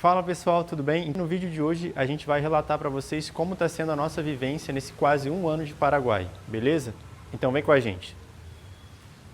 Fala pessoal, tudo bem? No vídeo de hoje a gente vai relatar para vocês como está sendo a nossa vivência nesse quase um ano de Paraguai, beleza? Então vem com a gente.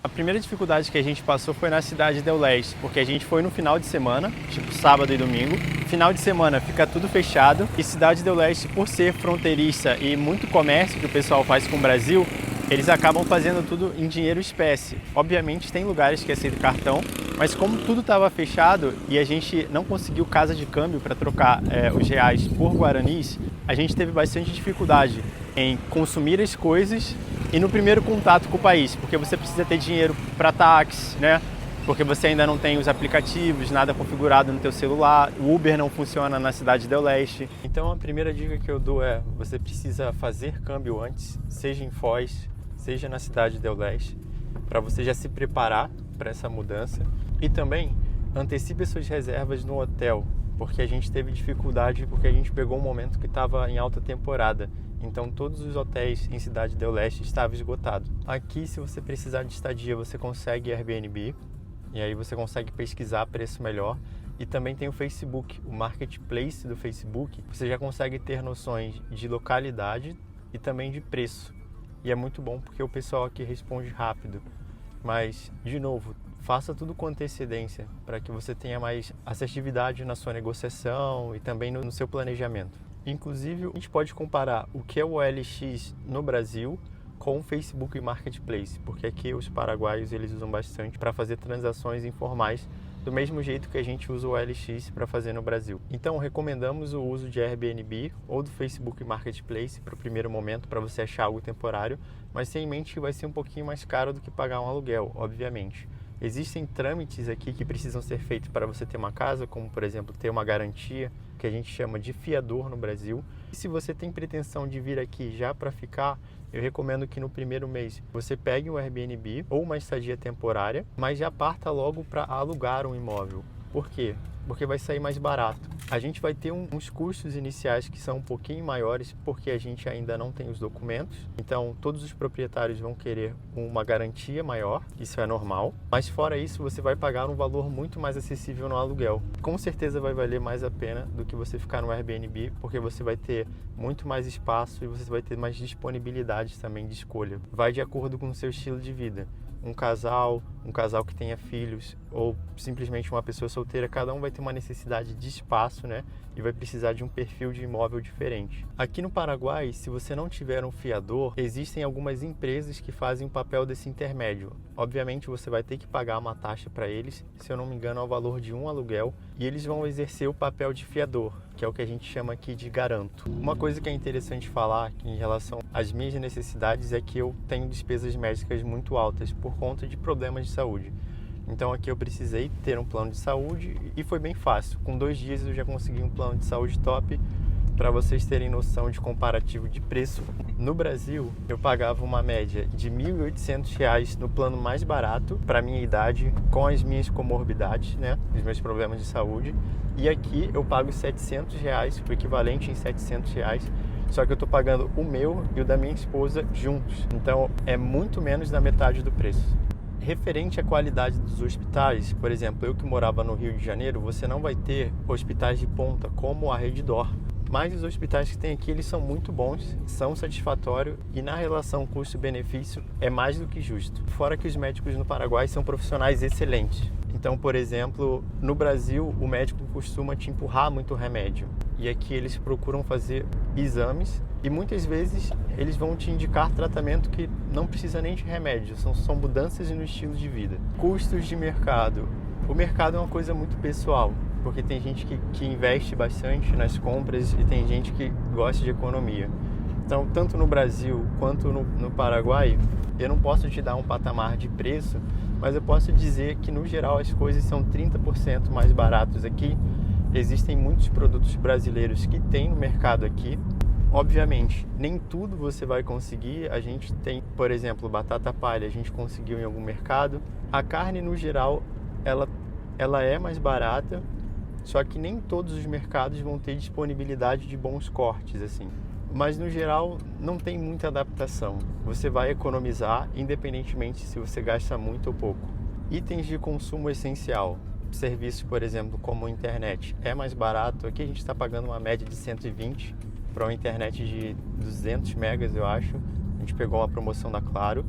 A primeira dificuldade que a gente passou foi na cidade del Leste, porque a gente foi no final de semana, tipo sábado e domingo. Final de semana fica tudo fechado e cidade del Leste, por ser fronteiriça e muito comércio que o pessoal faz com o Brasil, eles acabam fazendo tudo em dinheiro espécie. Obviamente tem lugares que aceitam cartão, mas como tudo estava fechado e a gente não conseguiu casa de câmbio para trocar os reais por guaranis, a gente teve bastante dificuldade em consumir as coisas e no primeiro contato com o país, porque você precisa ter dinheiro para táxi, né? Porque você ainda não tem os aplicativos, nada configurado no teu celular, o Uber não funciona na cidade del Leste. Então a primeira dica que eu dou é, você precisa fazer câmbio antes, seja em Foz, seja na cidade del Leste, para você já se preparar para essa mudança. E também antecipe suas reservas no hotel, porque a gente teve dificuldade porque a gente pegou um momento que estava em alta temporada. Então todos os hotéis em Cidade del Leste estavam esgotados. Aqui, se você precisar de estadia, você consegue Airbnb, e aí você consegue pesquisar preço melhor. E também tem o Facebook, o Marketplace do Facebook. Você já consegue ter noções de localidade e também de preço. E é muito bom porque o pessoal aqui responde rápido. Mas, de novo, faça tudo com antecedência para que você tenha mais assertividade na sua negociação e também no seu planejamento. Inclusive, a gente pode comparar o que é o OLX no Brasil com o Facebook Marketplace, porque aqui os paraguaios eles usam bastante para fazer transações informais do mesmo jeito que a gente usa o OLX para fazer no Brasil. Então, recomendamos o uso de Airbnb ou do Facebook Marketplace para o primeiro momento, para você achar algo temporário, mas tenha em mente que vai ser um pouquinho mais caro do que pagar um aluguel, obviamente. Existem trâmites aqui que precisam ser feitos para você ter uma casa, como por exemplo ter uma garantia, que a gente chama de fiador no Brasil. E se você tem pretensão de vir aqui já para ficar, eu recomendo que no primeiro mês você pegue um Airbnb ou uma estadia temporária, mas já parta logo para alugar um imóvel. Por quê? Porque vai sair mais barato. A gente vai ter uns custos iniciais que são um pouquinho maiores porque a gente ainda não tem os documentos. Então, todos os proprietários vão querer uma garantia maior, isso é normal. Mas fora isso, você vai pagar um valor muito mais acessível no aluguel. Com certeza vai valer mais a pena do que você ficar no Airbnb, porque você vai ter muito mais espaço e você vai ter mais disponibilidade também de escolha. Vai de acordo com o seu estilo de vida. Um casal que tenha filhos ou simplesmente uma pessoa solteira, cada um vai ter uma necessidade de espaço, né? E vai precisar de um perfil de imóvel diferente. Aqui no Paraguai, se você não tiver um fiador, existem algumas empresas que fazem o papel desse intermédio. Obviamente você vai ter que pagar uma taxa para eles, se eu não me engano, ao valor de um aluguel, e eles vão exercer o papel de fiador, que é o que a gente chama aqui de garanto. Uma coisa que é interessante falar em relação às minhas necessidades é que eu tenho despesas médicas muito altas por conta de problemas de saúde. Então aqui eu precisei ter um plano de saúde e foi bem fácil. Com 2 dias eu já consegui um plano de saúde top. Para vocês terem noção de comparativo de preço, no Brasil eu pagava uma média de R$ 1.800 no plano mais barato para minha idade, com as minhas comorbidades, né, os meus problemas de saúde. E aqui eu pago R$ 700, o equivalente em R$ 700, só que eu estou pagando o meu e o da minha esposa juntos. Então é muito menos da metade do preço. Referente à qualidade dos hospitais, por exemplo, eu que morava no Rio de Janeiro, você não vai ter hospitais de ponta como a Rede D'Or. Mas os hospitais que tem aqui, eles são muito bons, são satisfatórios e na relação custo-benefício é mais do que justo. Fora que os médicos no Paraguai são profissionais excelentes. Então, por exemplo, no Brasil, o médico costuma te empurrar muito remédio. E aqui eles procuram fazer exames e muitas vezes eles vão te indicar tratamento que não precisa nem de remédio, são mudanças no estilo de vida. Custos de mercado. O mercado é uma coisa muito pessoal, porque tem gente que investe bastante nas compras e tem gente que gosta de economia. Então, tanto no Brasil quanto no Paraguai, eu não posso te dar um patamar de preço, mas eu posso dizer que, no geral, as coisas são 30% mais baratas aqui. Existem muitos produtos brasileiros que tem no mercado aqui. Obviamente, nem tudo você vai conseguir. A gente tem, por exemplo, batata palha, a gente conseguiu em algum mercado. A carne, no geral, ela é mais barata, só que nem todos os mercados vão ter disponibilidade de bons cortes, assim. Mas, no geral, não tem muita adaptação. Você vai economizar, independentemente se você gasta muito ou pouco. Itens de consumo essencial. serviços, por exemplo, como internet, é mais barato. Aqui a gente está pagando uma média de 120 para uma internet de 200 megas, eu acho. A gente pegou uma promoção da Claro,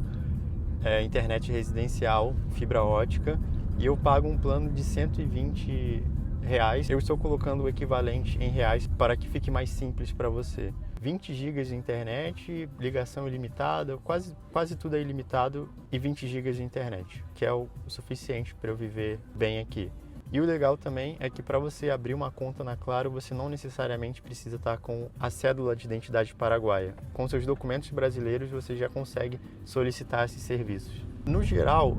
internet residencial, fibra ótica, e eu pago um plano de 120 reais. Eu estou colocando o equivalente em reais para que fique mais simples para você. 20 GB de internet, ligação ilimitada, quase tudo é ilimitado, e 20 GB de internet, que é o suficiente para eu viver bem aqui. E o legal também é que para você abrir uma conta na Claro, você não necessariamente precisa estar com a cédula de identidade paraguaia. Com seus documentos brasileiros, você já consegue solicitar esses serviços. No geral,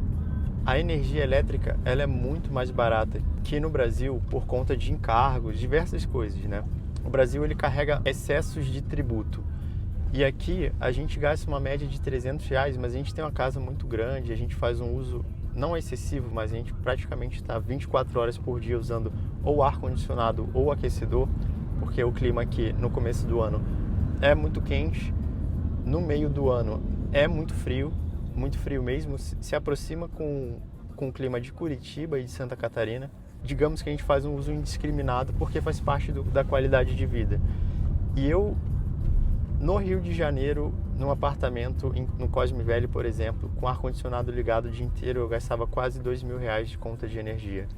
a energia elétrica ela é muito mais barata que no Brasil por conta de encargos, diversas coisas, né? O Brasil ele carrega excessos de tributo. E aqui a gente gasta uma média de 300 reais, mas a gente tem uma casa muito grande, a gente faz um uso não excessivo, mas a gente praticamente está 24 horas por dia usando ou ar-condicionado ou aquecedor, porque o clima aqui no começo do ano é muito quente, no meio do ano é muito frio mesmo, se aproxima com o clima de Curitiba e de Santa Catarina. Digamos que a gente faz um uso indiscriminado porque faz parte da qualidade de vida. E eu, no Rio de Janeiro, num apartamento no Cosme Velho, por exemplo, com ar-condicionado ligado o dia inteiro, eu gastava quase 2.000 reais de conta de energia.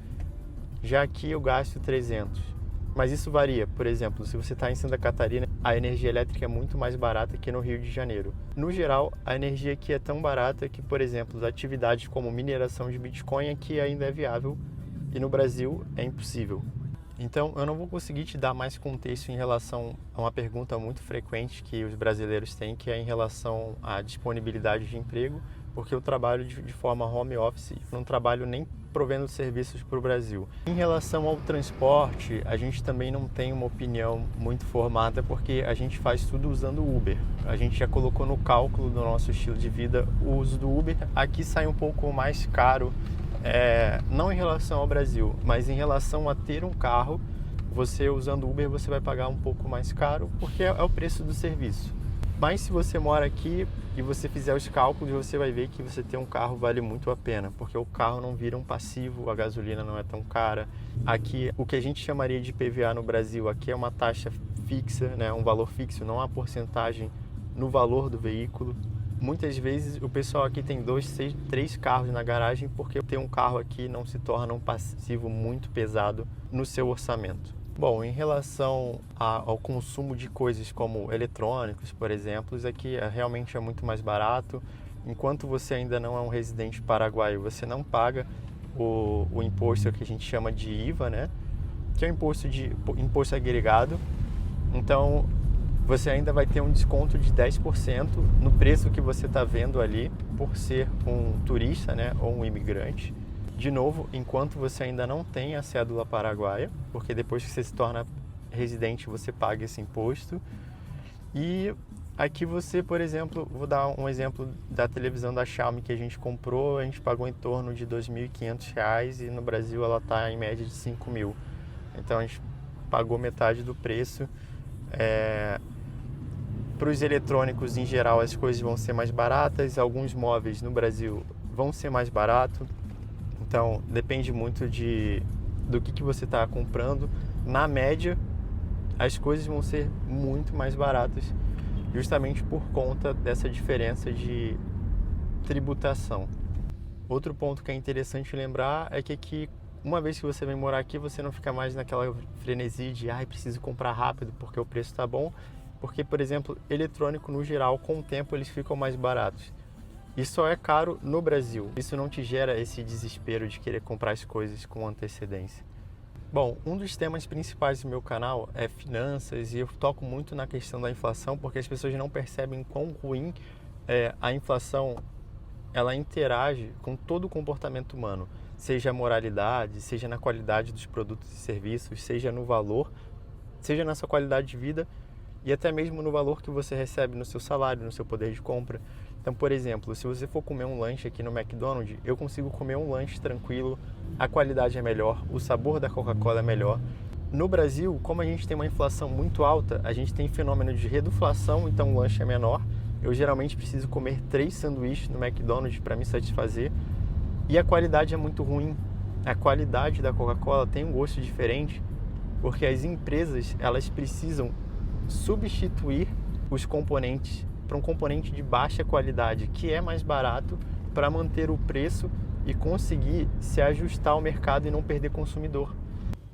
Já aqui eu gasto 300. Mas isso varia. Por exemplo, se você está em Santa Catarina, a energia elétrica é muito mais barata que no Rio de Janeiro. No geral, a energia aqui é tão barata que, por exemplo, atividades como mineração de Bitcoin aqui ainda é viável, e no Brasil é impossível. Então, eu não vou conseguir te dar mais contexto em relação a uma pergunta muito frequente que os brasileiros têm, que é em relação à disponibilidade de emprego, porque eu trabalho de forma home office, não trabalho nem provendo serviços para o Brasil. Em relação ao transporte, a gente também não tem uma opinião muito formada, porque a gente faz tudo usando Uber. A gente já colocou no cálculo do nosso estilo de vida o uso do Uber. Aqui sai um pouco mais caro, não em relação ao Brasil, mas em relação a ter um carro. Você usando Uber, você vai pagar um pouco mais caro, porque é o preço do serviço. Mas se você mora aqui e você fizer os cálculos, você vai ver que você ter um carro vale muito a pena, porque o carro não vira um passivo, a gasolina não é tão cara. Aqui, o que a gente chamaria de PVA no Brasil, aqui é uma taxa fixa, né, um valor fixo, não há porcentagem no valor do veículo. Muitas vezes o pessoal aqui tem 2, 3 carros na garagem, porque ter um carro aqui não se torna um passivo muito pesado no seu orçamento. Bom, em relação ao consumo de coisas como eletrônicos, por exemplo, isso aqui realmente é muito mais barato. Enquanto você ainda não é um residente paraguaio, você não paga o imposto que a gente chama de IVA, né? Que é o imposto agregado. Então, você ainda vai ter um desconto de 10% no preço que você está vendo ali, por ser um turista, né, ou um imigrante. De novo, enquanto você ainda não tem a cédula paraguaia, porque depois que você se torna residente, você paga esse imposto. E aqui você, por exemplo, vou dar um exemplo da televisão da Xiaomi que a gente comprou, a gente pagou em torno de R$ 2.500 e no Brasil ela está em média de 5.000. Então a gente pagou metade do preço. Para os eletrônicos, em geral, as coisas vão ser mais baratas, alguns móveis no Brasil vão ser mais baratos. Então, depende muito do que você está comprando. Na média, as coisas vão ser muito mais baratas, justamente por conta dessa diferença de tributação. Outro ponto que é interessante lembrar é que aqui, uma vez que você vem morar aqui, você não fica mais naquela frenesi de preciso comprar rápido porque o preço está bom. Porque, por exemplo, eletrônico no geral, com o tempo eles ficam mais baratos. E só é caro no Brasil. Isso não te gera esse desespero de querer comprar as coisas com antecedência. Bom, um dos temas principais do meu canal é finanças, e eu toco muito na questão da inflação, porque as pessoas não percebem quão ruim a inflação ela interage com todo o comportamento humano, seja a moralidade, seja na qualidade dos produtos e serviços, seja no valor, seja na sua qualidade de vida e até mesmo no valor que você recebe no seu salário, no seu poder de compra. Então, por exemplo, se você for comer um lanche aqui no McDonald's, eu consigo comer um lanche tranquilo, a qualidade é melhor, o sabor da Coca-Cola é melhor. No Brasil, como a gente tem uma inflação muito alta, a gente tem fenômeno de reduflação, então o lanche é menor. Eu geralmente preciso comer 3 sanduíches no McDonald's para me satisfazer e a qualidade é muito ruim. A qualidade da Coca-Cola tem um gosto diferente porque as empresas elas precisam substituir os componentes para um componente de baixa qualidade, que é mais barato, para manter o preço e conseguir se ajustar ao mercado e não perder consumidor.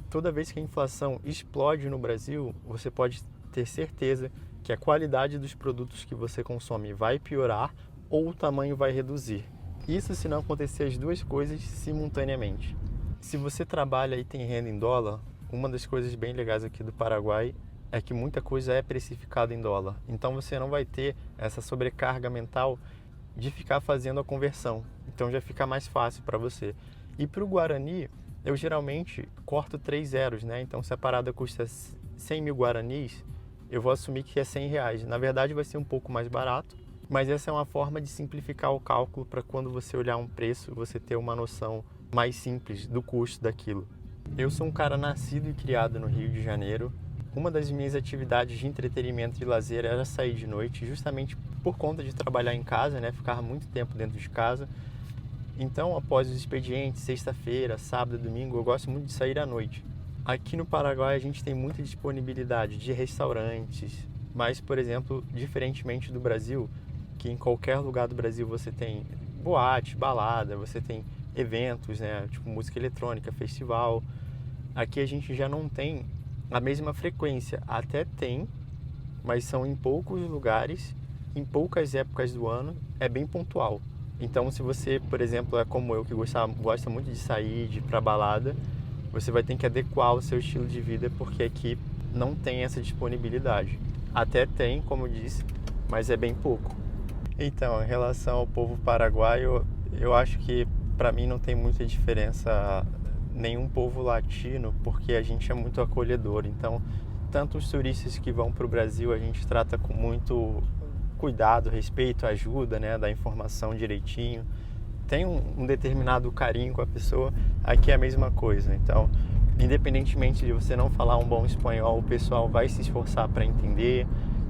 Toda vez que a inflação explode no Brasil, você pode ter certeza que a qualidade dos produtos que você consome vai piorar ou o tamanho vai reduzir. Isso se não acontecer as duas coisas simultaneamente. Se você trabalha e tem renda em dólar, uma das coisas bem legais aqui do Paraguai é que muita coisa é precificada em dólar. Então você não vai ter essa sobrecarga mental de ficar fazendo a conversão. Então já fica mais fácil para você. E para o Guarani, eu geralmente corto 3 zeros, né? Então se a parada custa 100 mil guaranis, eu vou assumir que é 100 reais. Na verdade vai ser um pouco mais barato, mas essa é uma forma de simplificar o cálculo para quando você olhar um preço, você ter uma noção mais simples do custo daquilo. Eu sou um cara nascido e criado no Rio de Janeiro. Uma das minhas atividades de entretenimento e lazer era sair de noite, justamente por conta de trabalhar em casa, né? Ficar muito tempo dentro de casa. Então, após os expedientes, sexta-feira, sábado, domingo, eu gosto muito de sair à noite. Aqui no Paraguai a gente tem muita disponibilidade de restaurantes, mas, por exemplo, diferentemente do Brasil, que em qualquer lugar do Brasil você tem boate, balada, você tem eventos, né? Tipo música eletrônica, festival. Aqui a gente já não tem a mesma frequência, até tem, mas são em poucos lugares, em poucas épocas do ano, é bem pontual. Então se você, por exemplo, é como eu que gosta muito de sair, de ir pra balada, você vai ter que adequar o seu estilo de vida porque aqui não tem essa disponibilidade. Até tem, como eu disse, mas é bem pouco. Então, em relação ao povo paraguaio, eu acho que para mim não tem muita diferença nenhum povo latino, porque a gente é muito acolhedor. Então, tanto os turistas que vão para o Brasil, a gente trata com muito cuidado, respeito, ajuda, né, dá informação direitinho. Tem um determinado carinho com a pessoa, aqui é a mesma coisa. Então, independentemente de você não falar um bom espanhol, o pessoal vai se esforçar para entender.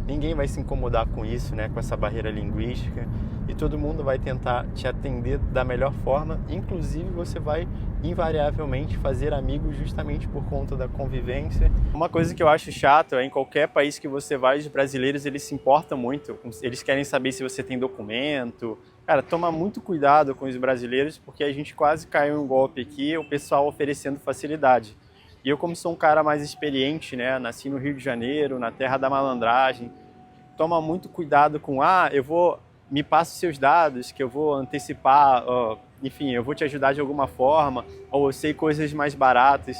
Ninguém vai se incomodar com isso, né, com essa barreira linguística, e todo mundo vai tentar te atender da melhor forma. Inclusive você vai invariavelmente fazer amigos justamente por conta da convivência. Uma coisa que eu acho chato é em qualquer país que você vai, os brasileiros eles se importam muito, eles querem saber se você tem documento. Cara, toma muito cuidado com os brasileiros, porque a gente quase caiu em um golpe aqui, o pessoal oferecendo facilidade. E eu, como sou um cara mais experiente, né, nasci no Rio de Janeiro, na terra da malandragem, toma muito cuidado com, me passa os seus dados, que eu vou antecipar, enfim, eu vou te ajudar de alguma forma, ou eu sei coisas mais baratas.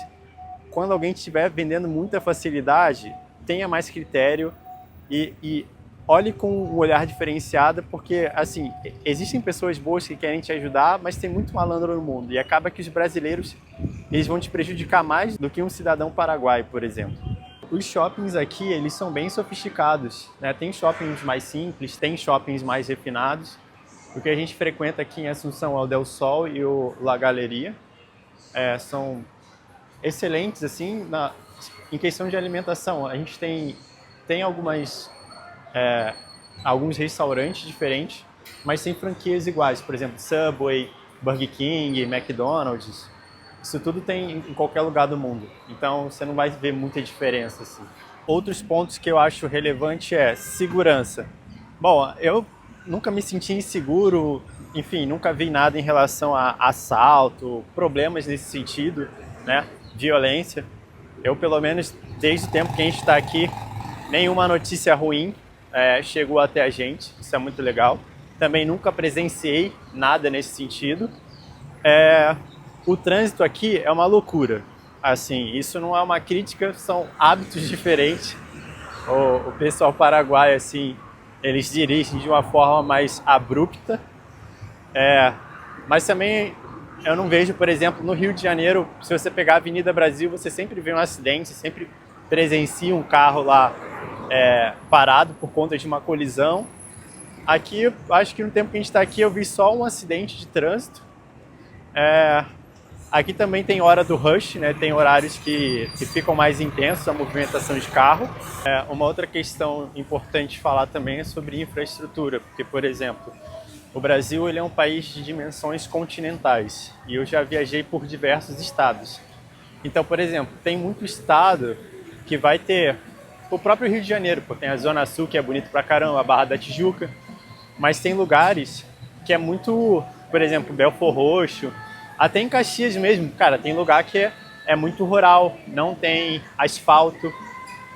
Quando alguém estiver vendendo muita facilidade, tenha mais critério e olhe com um olhar diferenciado, porque, assim, existem pessoas boas que querem te ajudar, mas tem muito malandro no mundo, e acaba que os brasileiros eles vão te prejudicar mais do que um cidadão paraguaio, por exemplo. Os shoppings aqui, eles são bem sofisticados, né? Tem shoppings mais simples, tem shoppings mais refinados. O que a gente frequenta aqui em Assunção é o Del Sol e o La Galeria. São excelentes, assim, em questão de alimentação. A gente tem alguns restaurantes diferentes, mas sem franquias iguais. Por exemplo, Subway, Burger King, McDonald's. Isso tudo tem em qualquer lugar do mundo. Então você não vai ver muita diferença, assim. Outros pontos que eu acho relevante é segurança. Bom, eu nunca me senti inseguro, enfim, nunca vi nada em relação a assalto, problemas nesse sentido, né? Violência. Eu, pelo menos, desde o tempo que a gente está aqui, nenhuma notícia ruim chegou até a gente. Isso é muito legal. Também nunca presenciei nada nesse sentido. O trânsito aqui é uma loucura. Assim, isso não é uma crítica, são hábitos diferentes. O pessoal paraguaio, assim, eles dirigem de uma forma mais abrupta. Mas também eu não vejo, por exemplo, no Rio de Janeiro, se você pegar a Avenida Brasil, você sempre vê um acidente, sempre presencia um carro lá parado por conta de uma colisão. Aqui, acho que no tempo que a gente está aqui, eu vi só um acidente de trânsito. Aqui também tem hora do rush, né? Tem horários que ficam mais intensos a movimentação de carro. Uma outra questão importante de falar também é sobre infraestrutura, porque, por exemplo, O Brasil ele é um país de dimensões continentais e eu já viajei por diversos estados. Então, por exemplo, tem muito estado que vai ter o próprio Rio de Janeiro, pô, tem a Zona Sul que é bonito pra caramba, a Barra da Tijuca, mas tem lugares que é muito, por exemplo, Belfor Roxo, até em Caxias mesmo, cara, tem lugar que é muito rural, não tem asfalto,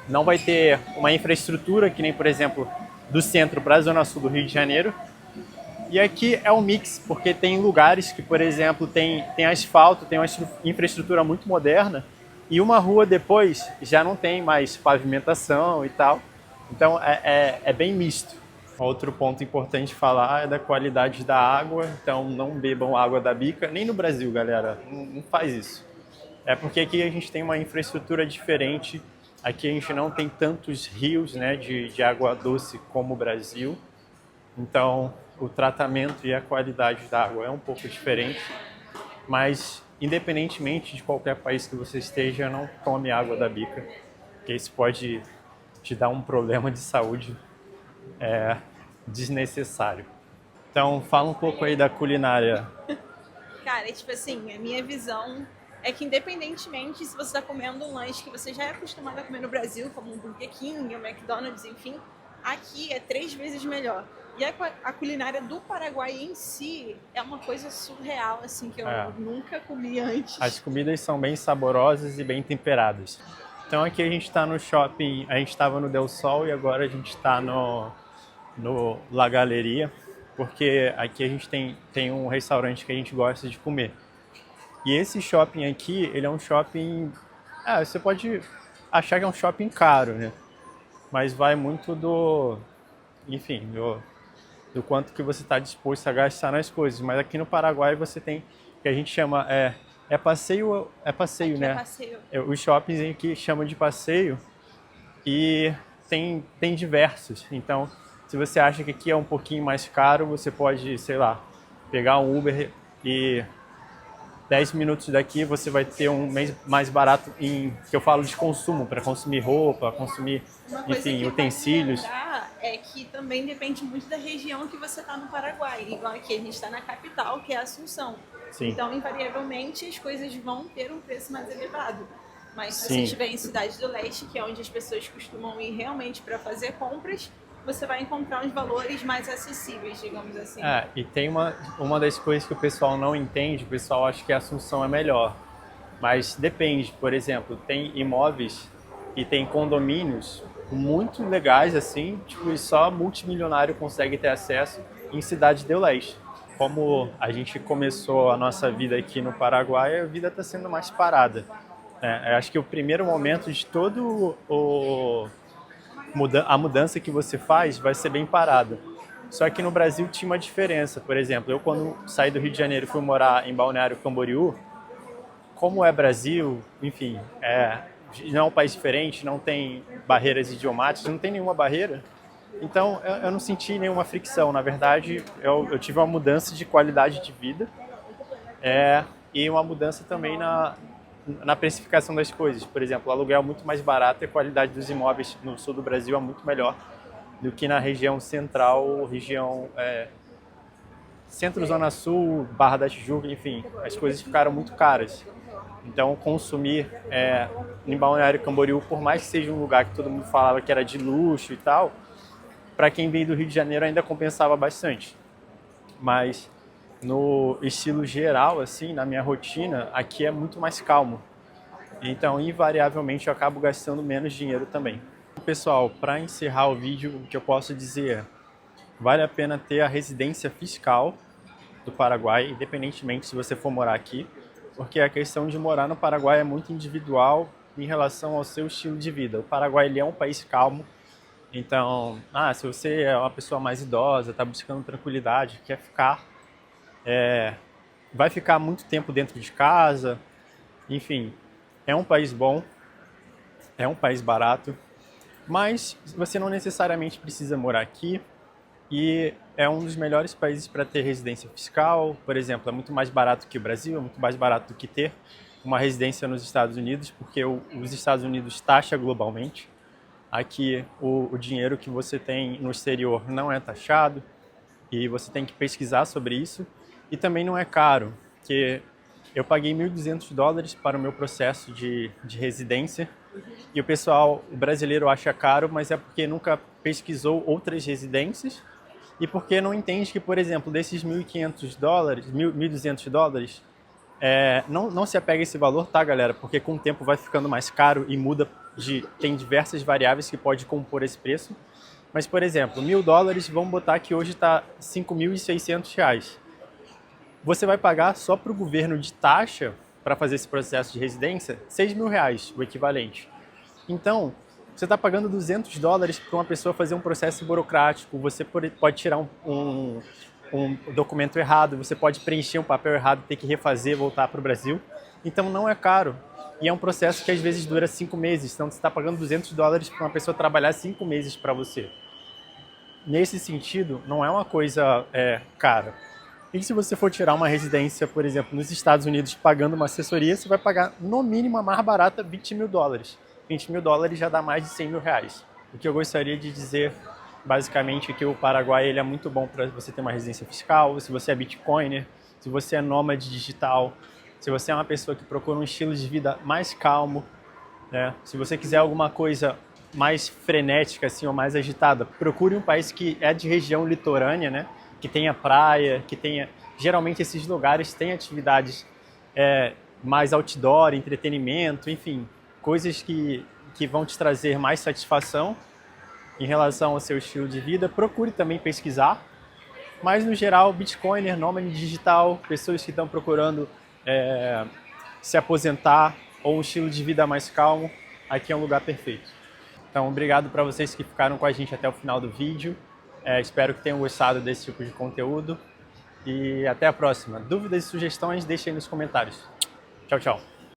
não vai ter uma infraestrutura que nem, por exemplo, do centro para a Zona Sul do Rio de Janeiro. E aqui é um mix, porque tem lugares que, por exemplo, tem asfalto, tem uma infraestrutura muito moderna, e uma rua depois já não tem mais pavimentação e tal. Então é bem misto. Outro ponto importante falar é da qualidade da água, então não bebam água da bica, nem no Brasil, galera, não faz isso. É porque aqui a gente tem uma infraestrutura diferente, aqui a gente não tem tantos rios, né, de água doce como o Brasil, então o tratamento e a qualidade da água é um pouco diferente, mas independentemente de qualquer país que você esteja, não tome água da bica, porque isso pode te dar um problema de saúde desnecessário. Então fala um pouco aí da culinária. Cara, tipo assim, a minha visão é que independentemente se você tá comendo um lanche que você já é acostumado a comer no Brasil, como um Burger King, um McDonald's, enfim, aqui é 3 vezes melhor. E a culinária do Paraguai em si é uma coisa surreal, assim, que eu nunca comi antes. As comidas são bem saborosas e bem temperadas. Então aqui a gente está no shopping, a gente estava no Del Sol e agora a gente está no La Galeria, porque aqui a gente tem um restaurante que a gente gosta de comer. E esse shopping aqui, ele é um shopping... você pode achar que é um shopping caro, né? Mas vai muito enfim, do quanto que você está disposto a gastar nas coisas. Mas aqui no Paraguai você tem o que a gente chama passeio, Aqui né? É passeio. Os shoppings aqui chamam de passeio e tem diversos. Então, se você acha que aqui é um pouquinho mais caro, você pode, sei lá, pegar um Uber e 10 minutos daqui você vai ter um mês mais barato que eu falo de consumo, para consumir roupa, consumir, Uma coisa enfim, que utensílios. vale lembrar é que também depende muito da região que você está no Paraguai. Igual aqui, a gente está na capital, que é Assunção. Sim. Então, invariavelmente, as coisas vão ter um preço mais elevado. Mas se Sim. você estiver em Cidade do Leste, que é onde as pessoas costumam ir realmente para fazer compras, você vai encontrar uns valores mais acessíveis, digamos assim. E tem uma das coisas que o pessoal não entende, o pessoal acha que a Assunção é melhor. Mas depende, por exemplo, tem imóveis e tem condomínios muito legais assim, tipo, e só multimilionário consegue ter acesso em Cidade do Leste. Como a gente começou a nossa vida aqui no Paraguai, a vida está sendo mais parada. Eu acho que o primeiro momento de todo a mudança que você faz vai ser bem parada. Só que no Brasil tinha uma diferença. Por exemplo, eu quando saí do Rio de Janeiro e fui morar em Balneário Camboriú, como é Brasil, enfim, não é um país diferente, não tem barreiras idiomáticas, não tem nenhuma barreira. Então eu não senti nenhuma fricção. Na verdade, eu tive uma mudança de qualidade de vida e uma mudança também na precificação das coisas. Por exemplo, o aluguel é muito mais barato e a qualidade dos imóveis no sul do Brasil é muito melhor do que na região central, região centro-zona sul, Barra da Tijuca, enfim, as coisas ficaram muito caras. Então, consumir em Balneário Camboriú, por mais que seja um lugar que todo mundo falava que era de luxo e tal, para quem veio do Rio de Janeiro ainda compensava bastante. Mas no estilo geral, assim, na minha rotina, aqui é muito mais calmo. Então, invariavelmente, eu acabo gastando menos dinheiro também. Pessoal, para encerrar o vídeo, o que eu posso dizer é: vale a pena ter a residência fiscal do Paraguai, independentemente se você for morar aqui, porque a questão de morar no Paraguai é muito individual em relação ao seu estilo de vida. O Paraguai ele é um país calmo, então, se você é uma pessoa mais idosa, está buscando tranquilidade, quer ficar, vai ficar muito tempo dentro de casa, enfim, é um país bom, é um país barato, mas você não necessariamente precisa morar aqui e é um dos melhores países para ter residência fiscal. Por exemplo, é muito mais barato que o Brasil, é muito mais barato do que ter uma residência nos Estados Unidos, porque os Estados Unidos taxa globalmente. Aqui o dinheiro que você tem no exterior não é taxado. e você tem que pesquisar sobre isso. E também não é caro, porque eu paguei $1.200 para o meu processo de residência e o brasileiro acha caro, mas é porque nunca pesquisou outras residências e porque não entende que, por exemplo, desses $1.500, $1.200, não se apega a esse valor, tá, galera? Porque com o tempo vai ficando mais caro e tem diversas variáveis que pode compor esse preço. Mas, por exemplo, $1.000, vamos botar que hoje está R$ 5.600. Você vai pagar só para o governo de taxa, para fazer esse processo de residência, R$6.000, o equivalente. Então, você está pagando $200 para uma pessoa fazer um processo burocrático, você pode tirar um documento errado, você pode preencher um papel errado, ter que refazer, voltar para o Brasil. Então, não é caro. E é um processo que às vezes dura 5 meses, então você está pagando $200 para uma pessoa trabalhar 5 meses para você. Nesse sentido, não é uma coisa cara. E se você for tirar uma residência, por exemplo, nos Estados Unidos, pagando uma assessoria, você vai pagar, no mínimo, a mais barata, $20.000. $20.000 já dá mais de R$100.000. O que eu gostaria de dizer, basicamente, é que o Paraguai ele é muito bom para você ter uma residência fiscal, se você é bitcoiner, se você é nômade digital, se você é uma pessoa que procura um estilo de vida mais calmo, né? Se você quiser alguma coisa mais frenética, assim, ou mais agitada, procure um país que é de região litorânea, né? Que tenha praia, que tenha... Geralmente esses lugares têm atividades mais outdoor, entretenimento, enfim, coisas que vão te trazer mais satisfação em relação ao seu estilo de vida. Procure também pesquisar, mas no geral, bitcoiner, nômade digital, pessoas que estão procurando se aposentar ou um estilo de vida mais calmo, aqui é um lugar perfeito. Então, obrigado para vocês que ficaram com a gente até o final do vídeo. Espero que tenham gostado desse tipo de conteúdo e até a próxima. Dúvidas e sugestões, deixem aí nos comentários. Tchau, tchau.